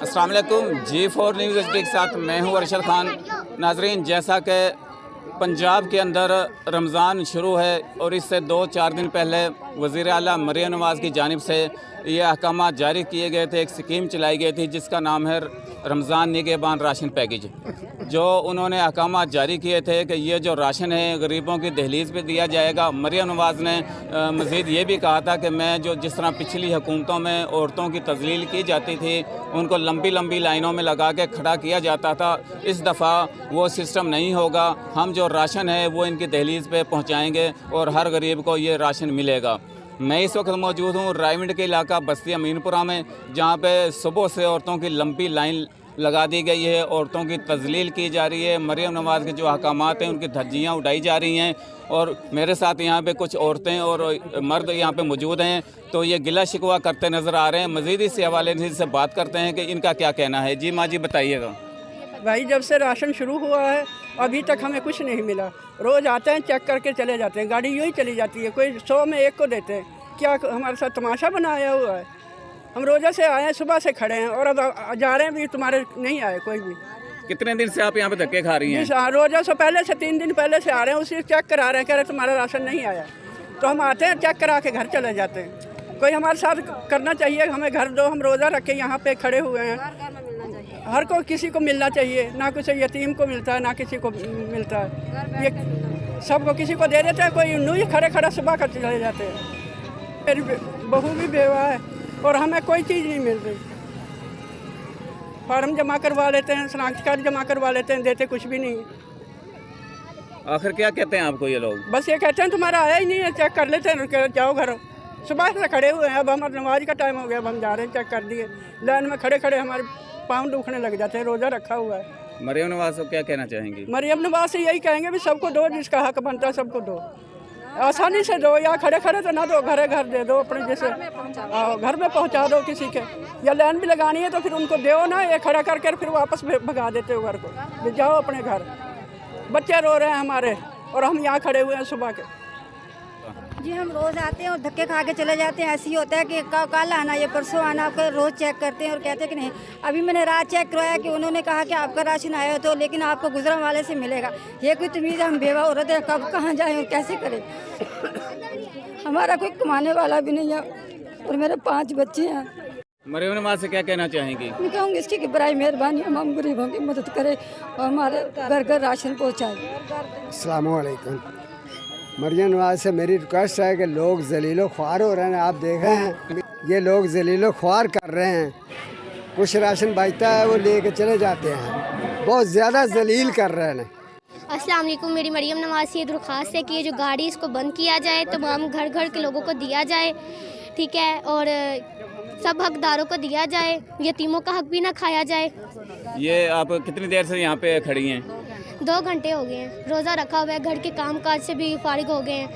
अस्सलाम वालेकुम। G4 news HD के साथ मैं हूं अरशद खान। नाजरीन, जैसा कि पंजाब के अंदर रमज़ान शुरू है और इससे 2-4 दिन पहले वज़ीर आला मरियम नवाज़ की जानिब से ये अहकाम जारी किए गए थे। एक स्कीम चलाई गई थी जिसका नाम है रमज़ान निगहबान राशन पैकेज। जो उन्होंने अहकाम जारी किए थे कि ये जो राशन है गरीबों की दहलीज़ पे दिया जाएगा। मरियम नवाज़ ने मज़ीद ये भी कहा था कि मैं जिस तरह पिछली हुकूमतों में औरतों की तज़लील की जाती थी, उनको लंबी लंबी लाइनों में लगा के खड़ा किया जाता था, इस दफ़ा वो सिस्टम नहीं होगा। हम जो राशन है वो इनकी दहलीज़ पे पहुँचाएँगे और हर गरीब को ये राशन मिलेगा। मैं इस वक्त मौजूद हूँ रायविंड के इलाका बस्ती अमीनपुरा में, जहाँ पे सुबह से औरतों की लंबी लाइन लगा दी गई है, औरतों की तज़लील की जा रही है। मरियम नवाज़ के जो अहकामात हैं उनकी धज्जियाँ उड़ाई जा रही हैं। और मेरे साथ यहाँ पे कुछ औरतें और मर्द यहाँ पे मौजूद हैं, तो ये गिला शिकवा करते नज़र आ रहे हैं। मज़ीद इस हवाले से बात करते हैं कि इनका क्या कहना है। जी माँ जी, बताइएगा। भाई, जब से राशन शुरू हुआ है अभी तक हमें कुछ नहीं मिला। रोज़ आते हैं, चेक करके चले जाते हैं, गाड़ी यूँ ही चली जाती है। कोई 100 में 1 को देते हैं। क्या हमारे साथ तमाशा बनाया हुआ है? हम रोज़ा से आए हैं, सुबह से खड़े हैं और अब जा रहे हैं भी, तुम्हारे नहीं आए कोई भी। कितने दिन से आप यहाँ पे धक्के खा रही हैं? रोज़ा से पहले से 3 दिन पहले से आ रहे हैं, उसी चेक करा रहे हैं, कह रहे तुम्हारा राशन नहीं आया। तो हम आते हैं, चेक करा के घर चले जाते हैं। कोई हमारे साथ करना चाहिए, हमें घर दो, हम रोज़ा रख के यहाँ पे खड़े हुए हैं। हर को किसी को मिलना चाहिए, ना कुछ यतीम को मिलता है ना किसी को मिलता है। ये सबको किसी को दे देते हैं, कोई यूँ ही खड़े खड़े सुबह कर चले जाते हैं। मेरी बहू भी बेवा है और हमें कोई चीज़ नहीं मिल रही। फार्म जमा करवा लेते हैं, शनाख्ती कार्ड जमा करवा लेते हैं, देते कुछ भी नहीं। आखिर क्या कहते हैं आपको ये लोग? बस ये कहते हैं तुम्हारा आया ही नहीं है, चेक कर लेते हैं, जाओ घर। सुबह से खड़े हुए हैं, अब हमारे नमाज का टाइम हो गया, अब हम जा रहे हैं, चेक कर दिए। लाइन में खड़े खड़े हमारे पाँव दुखने लग जाते हैं, रोज़ा रखा हुआ है। मरियम नवाज़ को क्या कहना चाहेंगी? मरियम नवाज़ से यही कहेंगे भी सबको दो, जिसका हक बनता है सबको दो, आसानी से दो। या खड़े खड़े तो ना दो, घरे घर दे दो अपने, जैसे घर में पहुंचा दो किसी के। या लाइन भी लगानी है तो फिर उनको दो ना, ये खड़ा करके फिर वापस भगा देते हो घर को, जाओ अपने घर। बच्चे रो रहे हैं हमारे और हम यहाँ खड़े हुए हैं सुबह के। जी, हम रोज़ आते हैं और धक्के खा के चले जाते हैं। ऐसे ही होता है कि कल आना, ये परसों आना, आपका रोज़ चेक करते हैं और कहते हैं कि नहीं। अभी मैंने रात चेक करवाया कि उन्होंने कहा कि आपका राशन आया तो, लेकिन आपको गुजरान वाले से मिलेगा। ये कोई तमीज़? हम बेवा औरत है, कब कहाँ जाएँ और कैसे करें? हमारा कोई कमाने वाला भी नहीं है और मेरे 5 बच्चे हैं। मरियम नवाज़ से क्या कहना चाहेंगी? मैं कहूँगी इसकी कि बराए मेहरबानी हम गरीबों की मदद करें और हमारे घर घर राशन पहुँचाए। अस्सलाम वालेकुम। मरियम नवाज़ से मेरी रिक्वेस्ट है कि लोग जलीलो ख्वार हो रहे हैं। आप देख रहे हैं ये लोग जलीलो ख्वार कर रहे हैं। कुछ राशन बचता है वो लेके चले जाते हैं, बहुत ज़्यादा जलील कर रहे हैं। अस्सलाम वालेकुम। मेरी मरियम नवाज़ से ये दरख्वास्त है कि ये जो गाड़ी इसको बंद किया जाए, तमाम घर घर के लोगों को दिया जाए, ठीक है, और सब हकदारों को दिया जाए, यतीमों का हक भी ना खाया जाए। ये आप कितनी देर से यहाँ पे खड़ी हैं? 2 घंटे हो गए हैं, रोज़ा रखा हुआ है, घर के काम काज से भी फारिग हो गए हैं,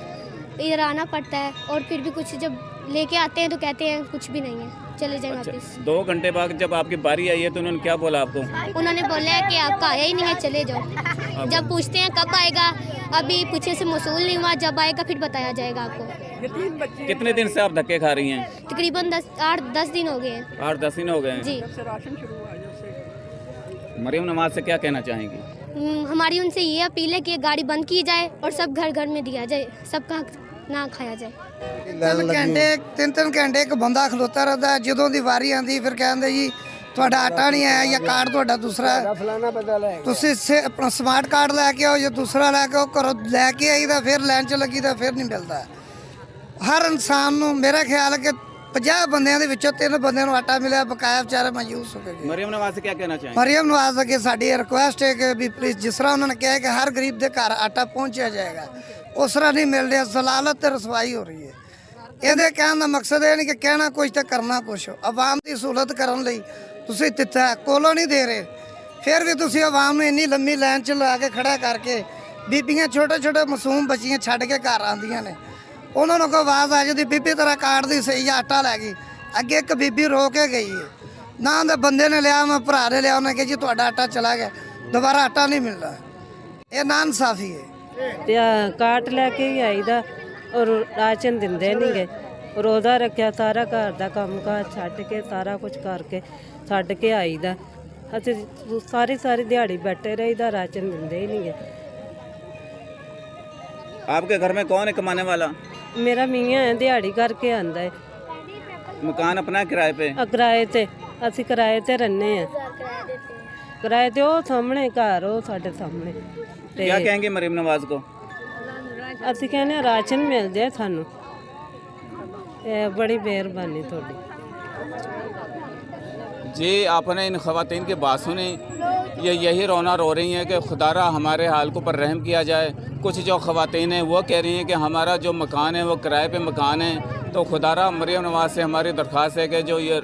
इधर आना पड़ता है और फिर भी कुछ जब लेके आते हैं तो कहते हैं कुछ भी नहीं है, चले जाएं वापस। 2 घंटे बाद जब आपकी बारी आई है तो उन्होंने क्या बोला आपको? उन्होंने बोला है कि आपका आया ही नहीं है, चले जाओ। जब पूछते हैं कब आएगा, अभी पीछे से मौसूल नहीं हुआ, जब आएगा फिर बताया जाएगा आपको। कितने दिन से आप धक्के खा रही हैं? तकरीबन 8-10 दिन हो गए हैं। 8-10 दिन हो गए हैं जी। जब से राशन शुरू हुआ, जब से मरियम नवाज़ से क्या कहना चाहेंगी? हमारी उनसे ये अपील है कि ये गाड़ी बंद की जाए और सब घर घर में दिया जाए, सबका हक ना खाया जाए। 3 ਘੰਟੇ ਇੱਕ ਬੰਦਾ ਖਲੋਤਾ ਰਹਿੰਦਾ ਹੈ। ਜਦੋਂ ਦੀ ਵਾਰੀ ਆਂਦੀ ਫਿਰ ਕਹਿੰਦੇ ਜੀ ਤੁਹਾਡਾ ਆਟਾ ਨਹੀਂ ਆਇਆ ਜਾਂ ਕਾਰਡ ਤੁਹਾਡਾ ਦੂਸਰਾ ਹੈ। फलाना बदल है ਤੁਸੀਂ ਆਪਣਾ ਸਮਾਰਟ ਕਾਰਡ ਲੈ ਕੇ ਆਓ ਜਾਂ ਦੂਸਰਾ ਲੈ ਕੇ ਆਓ। ਘਰੋਂ ਲੈ ਕੇ ਆਈਦਾ ਫਿਰ ਲਾਈਨ 'ਚ ਲੱਗੀਦਾ ਫਿਰ ਨਹੀਂ ਮਿਲਦਾ। ਹਰ ਇਨਸਾਨ ਨੂੰ ਮੇਰਾ ਖਿਆਲ ਹੈ ਕਿ 50 ਬੰਦਿਆਂ ਦੇ ਵਿੱਚੋਂ 3 ਬੰਦਿਆਂ ਨੂੰ ਆਟਾ ਮਿਲਿਆ, ਬਕਾਇਆ ਵਿਚਾਰੇ ਮਾਯੂਸ ਹੋ ਗਏ। मरियम नवाज से क्या कहना चाहेंगे? ਮਰੀਮ ਨਵਾਜ਼ ਅੱਗੇ ਸਾਡੀ ਰਿਕੁਐਸਟ ਹੈ ਕਿ ਵੀ ਪਲੀਜ਼ ਜਿਸ ਤਰ੍ਹਾਂ ਉਹਨਾਂ ਨੇ ਕਿਹਾ ਕਿ ਹਰ ਗਰੀਬ ਦੇ ਘਰ ਆਟਾ ਪਹੁੰਚਿਆ ਜਾਏਗਾ, ਉਸ ਤਰ੍ਹਾਂ ਨਹੀਂ ਮਿਲ ਰਿਹਾ। ਜ਼ਲਾਲਤ ਤੇ ਰਸਵਾਈ ਹੋ ਰਹੀ ਹੈ। ਇਹਦੇ ਕਹਿਣ ਦਾ ਮਕਸਦ ਇਹ ਨਹੀਂ ਕਿ ਕਹਿਣਾ ਕੁਝ ਤੇ ਕਰਨਾ ਕੁਛ। ਆਵਾਮ ਦੀ ਸਹੂਲਤ ਕਰਨ ਲਈ ਤੁਸੀਂ ਦਿੱਤਾ ਕੋਲੋਂ ਨਹੀਂ ਦੇ ਰਹੇ, ਫਿਰ ਵੀ ਤੁਸੀਂ ਆਵਾਮ ਨੂੰ ਇੰਨੀ ਲੰਮੀ ਲਾਈਨ 'ਚ ਲਾ ਕੇ ਖੜਾ ਕਰਕੇ ਬੀਬੀਆਂ ਛੋਟੇ ਛੋਟੇ ਮਾਸੂਮ ਬੱਚੀਆਂ ਛੱਡ ਕੇ ਘਰ ਆਉਂਦੀਆਂ ਨੇ। ਉਹਨਾਂ ਨੂੰ ਕੋਈ ਆਵਾਜ਼ ਆ ਜਾਂਦੀ ਬੀਬੀ ਤੇਰਾ ਕਾਰਡ ਦੀ ਸਹੀ ਆਟਾ ਲੈ ਗਈ। ਅੱਗੇ ਇੱਕ ਬੀਬੀ ਰੋ ਕੇ ਗਈ ਹੈ, ਨਾ ਉਹਦੇ ਬੰਦੇ ਨੇ ਲਿਆ, ਮੈਂ ਭਰਾ ਨੇ ਲਿਆ, ਉਹਨੇ ਕਿਹਾ ਜੀ ਤੁਹਾਡਾ ਆਟਾ ਚਲਾ ਗਿਆ, ਦੁਬਾਰਾ ਆਟਾ ਨਹੀਂ ਮਿਲਦਾ। ਇਹ ਨਾ ਇਨਸਾਫੀ ਹੈ। ਤੇ ਕਾਟ ਲੈ ਕੇ ਹੀ ਆਈਦਾ ਔਰ ਰਾਸ਼ਨ ਦਿੰਦੇ ਨਹੀਂ ਗਏ। ਰੋਜ਼ਾ ਰੱਖਿਆ, ਸਾਰਾ ਘਰ ਦਾ ਕੰਮ ਕਾਰ ਛੱਡ ਕੇ ਸਾਰਾ ਕੁਝ ਕਰਕੇ ਛੱਡ ਕੇ ਆਈਦਾ। ਅਸੀਂ ਸਾਰੀ ਦਿਹਾੜੀ ਬੈਠੇ ਰਹੀਦਾ, ਰਾਸ਼ਨ ਦਿੰਦੇ ਹੀ ਨਹੀਂ ਗਏ। आपके घर में कौन है कमाने वाला? ਮੇਰਾ ਮੀਆਂ ਹੈ, ਦਿਹਾੜੀ ਕਰਕੇ ਆਂਦਾ ਹੈ। मकान अपना है किराए पे? ਕਿਰਾਏ ਤੇ ਅਸੀਂ ਕਿਰਾਏ ਤੇ ਰਹਿੰਦੇ ਆ। ਕਿਰਾਏ ਤੇ ਉਹ ਸਾਹਮਣੇ ਘਰ, ਉਹ ਸਾਡੇ ਸਾਹਮਣੇ। ਤੇ क्या कहेंगे मरियम नवाज को? ਅਸੀਂ ਕਹਿੰਦੇ ਹਾਂ ਰਾਸ਼ਨ ਮਿਲ ਜਾਏ ਸਾਨੂੰ। ਇਹ ਬੜੀ ਮਿਹਰਬਾਨੀ ਤੁਹਾਡੀ। जी आपने इन ख़वातीन की बात सुनी, ये यही रोना रो रही हैं कि खुदारा हमारे हाल को पर रहम किया जाए। कुछ जो ख़वातीन हैं वो कह रही हैं कि हमारा जो मकान है वो किराए पे मकान है, तो खुदारा मरियम नवाज से हमारी दरख्वास्त है कि जो ये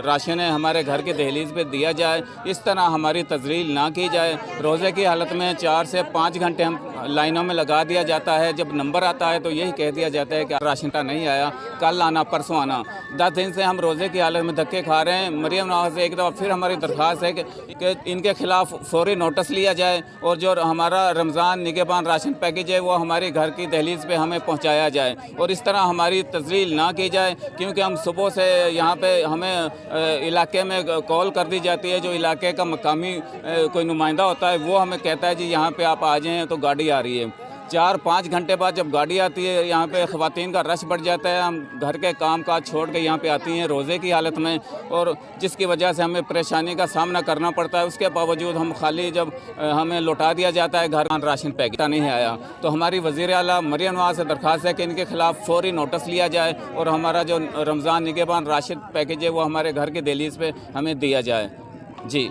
राशन है हमारे घर की दहलीज पे दिया जाए। इस तरह हमारी तजलील ना की जाए। रोज़े की हालत में 4 से 5 घंटे हम लाइनों में लगा दिया जाता है। जब नंबर आता है तो यही कह दिया जाता है कि राशन का नहीं आया, कल आना, परसों आना। 10 दिन से हम रोज़े की हालत में धक्के खा रहे हैं। मरियम नवाज से एक दफ़ा फिर हमारी दरख्वास्त है कि इनके खिलाफ फौरी नोटिस लिया जाए और जो हमारा रमज़ान निगहबान राशन पैकेज है वो हमारे घर की दहलीज पे हमें पहुंचाया जाए और इस तरह हमारी तजलील ना की जाए। क्योंकि हम सुबह से यहाँ पे हमें इलाके में कॉल कर दी जाती है, जो इलाके का मकामी कोई नुमाइंदा होता है वो हमें कहता है जी यहाँ पे आप आ जाएँ, तो गाड़ी आ रही है। 4-5 घंटे बाद जब गाड़ी आती है यहाँ पे ख़वातीन का रश बढ़ जाता है। हम घर के काम काज छोड़ के यहाँ पे आती हैं रोज़े की हालत में, और जिसकी वजह से हमें परेशानी का सामना करना पड़ता है। उसके बावजूद हम खाली जब हमें लौटा दिया जाता है घर, राशन पैकेट नहीं आया, तो हमारी वज़ीर आला मरियम नवाज से दरख्वास्त है कि इनके खिलाफ फौरी नोटिस लिया जाए और हमारा जो रमज़ान निगहबान राशन पैकेज है वो हमारे घर की दहलीज पे हमें दिया जाए। जी।